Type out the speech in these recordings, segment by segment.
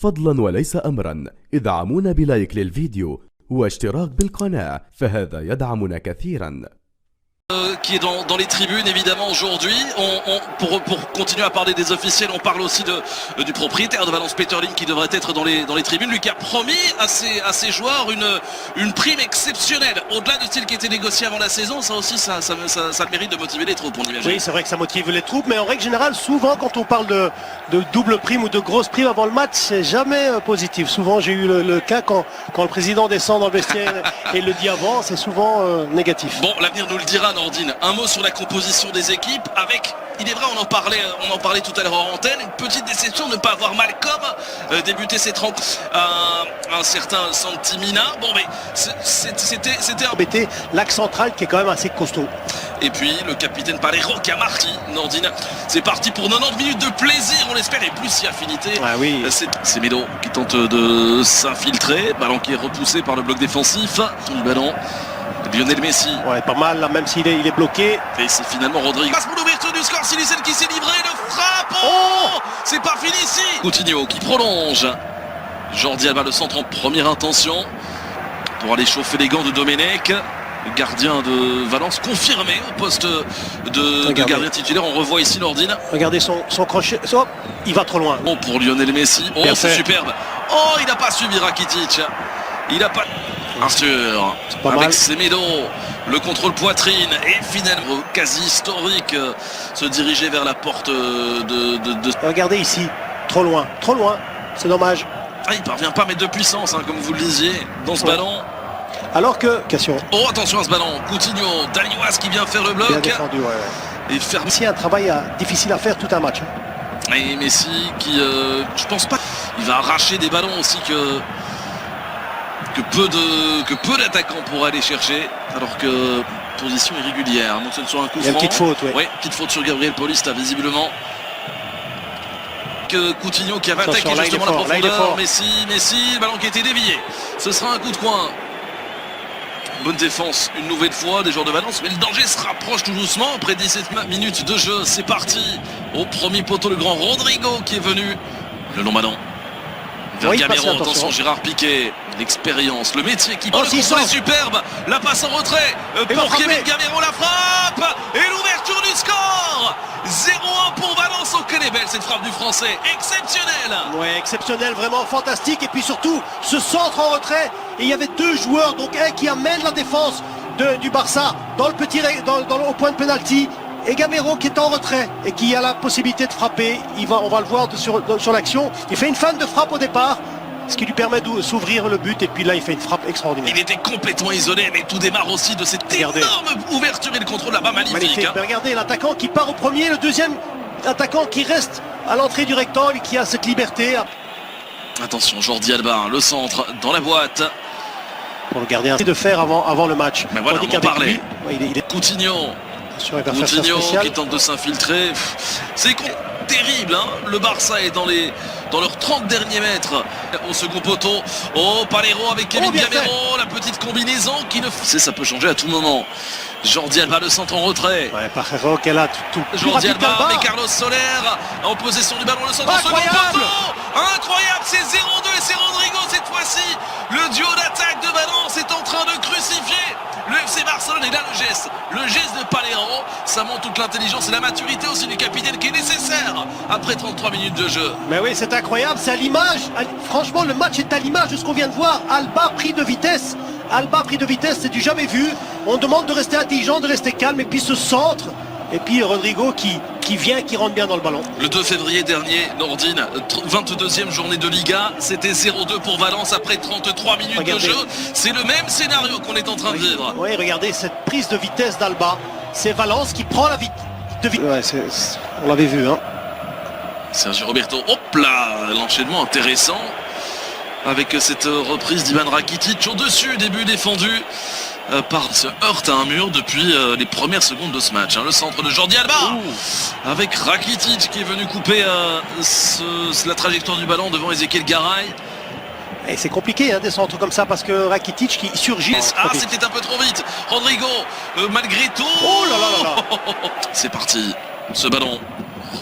فضلا وليس أمرا ادعمونا بلايك للفيديو واشتراك بالقناة فهذا يدعمنا كثيرا. Qui est dans les tribunes évidemment aujourd'hui. Pour continuer à parler des officiels, on parle aussi du propriétaire de Valence, Peter Lim, qui devrait être dans les tribunes. Lui qui a promis à ses joueurs une prime exceptionnelle. Au-delà de celle qui était négociée avant la saison, ça aussi ça le mérite de motiver les troupes, on imagine. Oui, c'est vrai que ça motive les troupes, mais en règle générale, souvent quand on parle de double prime ou de grosse prime avant le match, c'est jamais positif. Souvent j'ai eu le cas quand le président descend dans le vestiaire et le dit avant, c'est souvent négatif. Bon, l'avenir nous le dira, Nordine. Un mot sur la composition des équipes avec, il est vrai, on en parlait tout à l'heure en antenne, une petite déception de ne pas avoir Malcolm débuter cette rencontre, un certain Santimina. Bon, mais c'était embêté l'axe central qui est quand même assez costaud. Et puis le capitaine Palero qui a marqué, Nordine. C'est parti pour 90 minutes de plaisir, on l'espère, et plus si affinité. Ah oui. C'est Medo qui tente de s'infiltrer, ballon qui est repoussé par le bloc défensif. Tout le ballon. Lionel Messi. Ouais, pas mal là, même s'il est bloqué. Et c'est finalement Rodrigo. Passe pour l'ouverture du score, Silicen qui s'est livré, le frappe. Oh, c'est pas fini ici. Coutinho qui prolonge. Jordi Alba, le centre en première intention pour aller chauffer les gants de Domenech. Le gardien de Valence confirmé au poste de gardien titulaire. On revoit ici Nordine. Regardez son crochet. Oh, il va trop loin. Oh, pour Lionel Messi. Oh, c'est superbe. Oh, il n'a pas suivi Rakitic. Il n'a pas... Bien sûr, avec Semedo, le contrôle poitrine et finalement quasi historique, se diriger vers la porte de... Regardez ici, trop loin, c'est dommage. Ah, il parvient pas à mettre de puissance, hein, comme vous le disiez, dans ce ballon. Alors que... Oh, attention à ce ballon, Coutinho, Daliwas qui vient faire le bloc. Bien défendu, ouais. Et faire... Ici, un travail difficile à faire tout un match. Et Messi qui, je pense pas, il va arracher des ballons aussi que peu d'attaquants pourraient aller chercher, alors que position irrégulière. Donc ce ne soit un coup franc. Il y a une petite faute, oui. Oui, petite faute sur Gabriel Paulista, visiblement. Que Coutinho qui avait attaqué justement la profondeur. Messi, le ballon qui a été dévié. Ce sera un coup de coin. Bonne défense une nouvelle fois des joueurs de Valence, mais le danger se rapproche tout doucement. Après 17 minutes de jeu, c'est parti. Au premier poteau, le grand Rodrigo qui est venu. Le long ballon. Vers Gamero, attention Gérard Piqué, l'expérience, le métier qui le contrôle est superbe, la passe en retrait pour Kevin Gamero, la frappe et l'ouverture du score. 0-1 pour Valence. Oh, quelle est belle cette frappe du français, exceptionnelle. Ouais, exceptionnel, vraiment fantastique, et puis surtout ce centre en retrait, et il y avait deux joueurs, donc un qui amène la défense du Barça dans au point de pénalty, et Gamero qui est en retrait et qui a la possibilité de frapper. On va le voir sur l'action. Il fait une feinte de frappe au départ, ce qui lui permet de s'ouvrir le but, et puis là il fait une frappe extraordinaire. Il était complètement isolé, mais tout démarre aussi de cette énorme ouverture et le contrôle là-bas, magnifique. Mais regardez l'attaquant qui part au premier, le deuxième attaquant qui reste à l'entrée du rectangle, qui a cette liberté. Attention, Jordi Alba, le centre dans la boîte. Pour le gardien de faire avant le match. Mais voilà, on en parlait. Il est... Coutinho qui tente de s'infiltrer. C'est terrible, hein. Le Barça est dans leurs 30 derniers mètres au second poteau. Oh, Palero avec Kevin Gamero, la petite combinaison qui ne... Ça peut changer à tout moment. Jordi Alba, le centre en retrait. Ouais, Palero qui est là tout Jordi Alba avec Carlos Soler en possession du ballon, le centre au second poteau. Incroyable, c'est 0-2 et c'est Rodrigo cette fois-ci. Le duo d'attaque de Valence est en train de crucifier le FC Barcelone. Et là le geste de Palero, ça montre toute l'intelligence et la maturité aussi du capitaine qui est nécessaire après 33 minutes de jeu. Mais oui, c'est incroyable, c'est à l'image. Franchement, le match est à l'image de ce qu'on vient de voir. Alba pris de vitesse, c'est du jamais vu. On demande de rester intelligent, de rester calme, et puis ce centre, et puis Rodrigo qui rentre bien dans le ballon. Le 2 février dernier, Nordine, 22e journée de Liga, c'était 0-2 pour Valence après 33 minutes de jeu. C'est le même scénario qu'on est en train de vivre. Oui, regardez cette prise de vitesse d'Alba. C'est Valence qui prend la vitesse. Ouais, on l'avait vu, hein. Sergio Roberto, hop là, l'enchaînement intéressant avec cette reprise d'Ivan Rakitic au-dessus, début défendu se heurte à un mur depuis les premières secondes de ce match, hein. Le centre de Jordi Alba avec Rakitic qui est venu couper la trajectoire du ballon devant Ezequiel Garay. Et c'est compliqué, hein, des centres comme ça, parce que Rakitic qui surgit. Ah, c'était un peu trop vite. Rodrigo, malgré tout. Oh là là là là. C'est parti. Ce ballon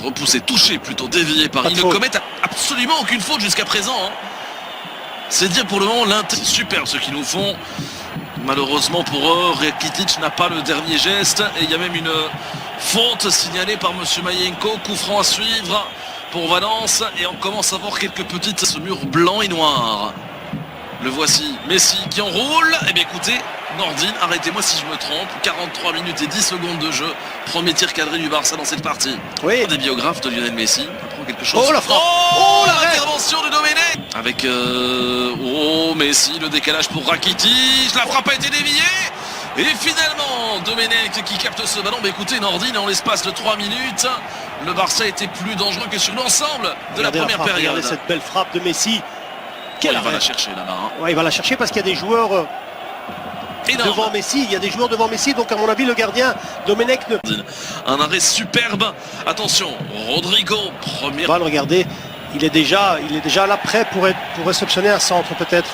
repoussé, touché, plutôt dévié par... Ils ne commettent absolument aucune faute jusqu'à présent. Hein. C'est dire pour le moment l'intérêt. Super ce qu'ils nous font. Malheureusement pour eux, Rakitic n'a pas le dernier geste. Et il y a même une faute signalée par monsieur Mayenko. Coup franc à suivre pour Valence. Et on commence à voir quelques petites... Ce mur blanc et noir. Le voici, Messi qui enroule. Eh bien écoutez, Nordine, arrêtez-moi si je me trompe. 43 minutes et 10 secondes de jeu. Premier tir cadré du Barça dans cette partie. Oui. Des biographes de Lionel Messi. On apprend quelque chose. Oh la frappe. Oh l'intervention de Domenech. Avec Messi, le décalage pour Rakitic. La frappe a été déviée. Et finalement, Domenech qui capte ce ballon. Écoutez, Nordine, en l'espace de 3 minutes, le Barça était plus dangereux que sur l'ensemble de la première période. Regardez cette belle frappe de Messi. Il va la chercher là-bas. Hein. Ouais, il va la chercher parce qu'il y a des joueurs devant Messi. Il y a des joueurs devant Messi. Donc à mon avis, le gardien Domenech ne... Un arrêt superbe. Attention, Rodrigo, première balle. Regardez, il est déjà là prêt pour réceptionner un centre peut-être.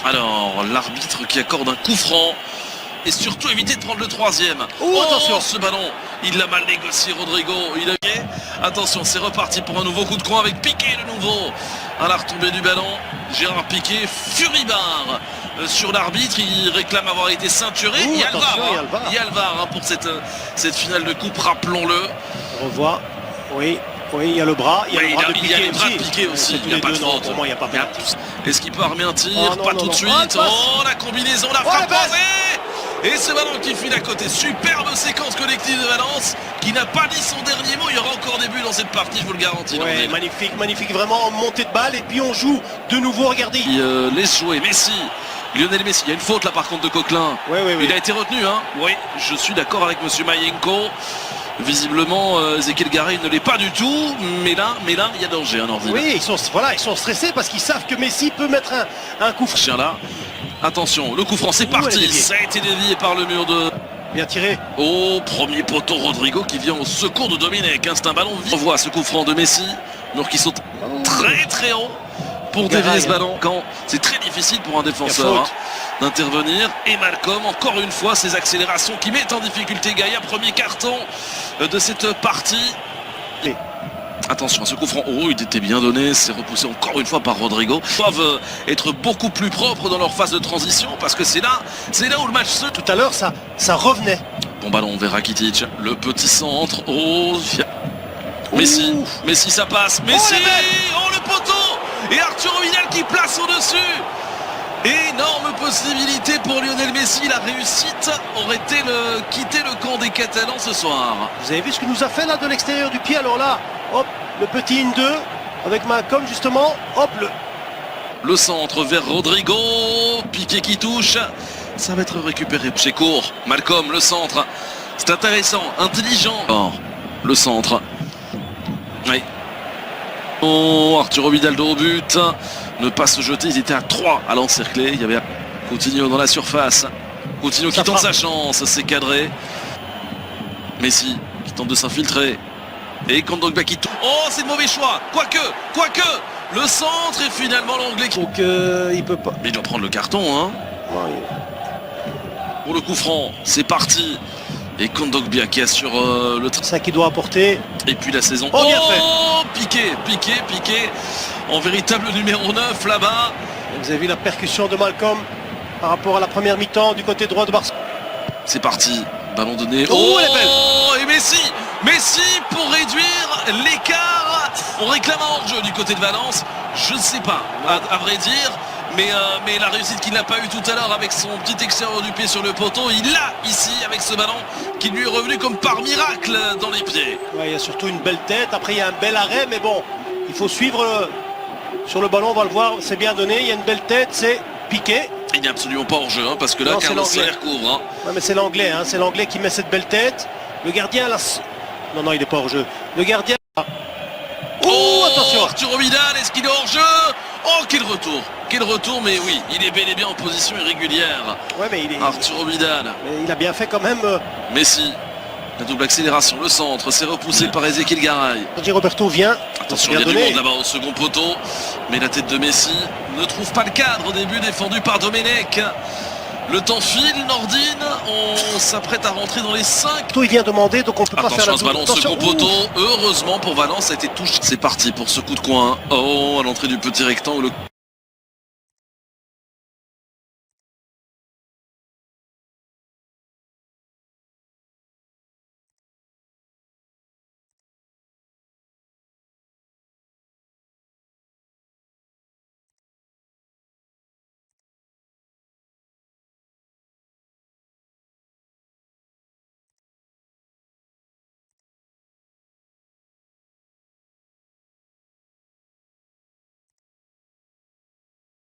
Alors, l'arbitre qui accorde un coup franc. Et surtout éviter de prendre le troisième. Attention, ce ballon, il l'a mal négocié, Rodrigo. Il a... Attention, c'est reparti pour un nouveau coup de coin avec Piqué de nouveau. À la retombée du ballon, Gérard Piqué, furibard sur l'arbitre. Il réclame avoir été ceinturé. Il y a le VAR pour cette finale de coupe, rappelons-le. On revoit, oui, il y a le bras. Il y a les bras de Piqué aussi. Il n'y a pas de faute. Pour moi, il n'y a pas de faute. Est-ce qu'il peut armer un tir? Pas tout de suite. La combinaison, la frappe posée. Et ce ballon qui file à côté. Superbe séquence collective de Valence qui n'a pas dit son dernier mot. Il y aura encore des buts dans cette partie, je vous le garantis. Ouais, magnifique, vraiment en montée de balle. Et puis on joue de nouveau, regardez. Il laisse jouer Messi. Lionel Messi, il y a une faute là par contre de Coquelin. Oui. Il a été retenu. Hein. Oui, je suis d'accord avec monsieur Mayenko. Visiblement, Ezequiel Garay ne l'est pas du tout. Mais là, il y a danger. Hein, oui, ils sont stressés parce qu'ils savent que Messi peut mettre un coup franc. Chien là. Attention, le coup franc, c'est parti. Ça a été dévié par le mur de... Bien tiré. Premier poteau, Rodrigo qui vient au secours de Domenech. C'est un ballon vif. On voit ce coup franc de Messi. Mur qui saute très haut pour dévier ce ballon. Quand c'est très difficile pour un défenseur d'intervenir. Et Malcolm, encore une fois, ses accélérations qui mettent en difficulté Gaïa. Premier carton de cette partie. Attention à ce coup franc, il était bien donné, c'est repoussé encore une fois par Rodrigo. Ils doivent être beaucoup plus propres dans leur phase de transition parce que c'est là où le match se... Tout à l'heure, ça revenait. Bon ballon vers Rakitic, le petit centre, Messi, ça passe, Messi, le poteau. Et Arturo Vidal qui place au-dessus. Énorme possibilité pour Lionel Messi, la réussite aurait été quitter le camp des Catalans ce soir. Vous avez vu ce que nous a fait là de l'extérieur du pied, alors là, hop, le petit 1-2 avec Malcolm justement, hop, le centre vers Rodrigo, Piqué qui touche, ça va être récupéré chez court, Malcolm, le centre, c'est intéressant, intelligent. Le centre, oui. Arturo Vidal au but. Ne pas se jeter, ils étaient à 3 à l'encercler. Il y avait Coutinho dans la surface. Coutinho qui tente sa chance, c'est cadré. Messi qui tente de s'infiltrer. Et Kondogbia qui tourne. C'est le mauvais choix. Quoique, le centre et finalement l'anglais qui... Donc il peut pas. Mais il doit prendre le carton, hein. Ouais. Pour le coup franc, c'est parti. Et Kondogbia qui assure le... Ça qui doit apporter. Et puis la saison. Bien fait. Piqué. En véritable numéro 9 là-bas. Vous avez vu la percussion de Malcolm par rapport à la première mi-temps du côté droit de Barcelone. C'est parti, ballon donné. Elle est belle. Et Messi pour réduire l'écart. On réclame un hors-jeu du côté de Valence. Je ne sais pas, à vrai dire. Mais la réussite qu'il n'a pas eu tout à l'heure avec son petit extérieur du pied sur le poteau, il l'a ici avec ce ballon qui lui est revenu comme par miracle dans les pieds. Ouais, il y a surtout une belle tête, après il y a un bel arrêt, mais bon, il faut suivre sur le ballon, on va le voir, c'est bien donné, il y a une belle tête, c'est Piqué. Il n'est absolument pas hors jeu, parce que là, Carlos Soler couvre. Ouais, mais c'est l'anglais qui met cette belle tête. Le gardien, là... Non, il n'est pas hors jeu. Le gardien... Attention, Arturo Vidal, est-ce qu'il est hors jeu? Quel retour, mais oui, il est bel et bien en position irrégulière. Ouais, mais Arturo Vidal. Mais il a bien fait quand même. Messi, la double accélération, le centre, c'est repoussé par Ezequiel Garay. Roberto vient. Attention, il y a du monde là-bas au second poteau. Mais la tête de Messi ne trouve pas le cadre au début, défendu par Domenech. Le temps file, Nordine, on s'apprête à rentrer dans les 5. Il vient demander, donc on peut pas faire la Attention à ce ballon, second poteau. Heureusement pour Valence, ça a été touché. C'est parti pour ce coup de coin. Oh, à l'entrée du petit rectangle.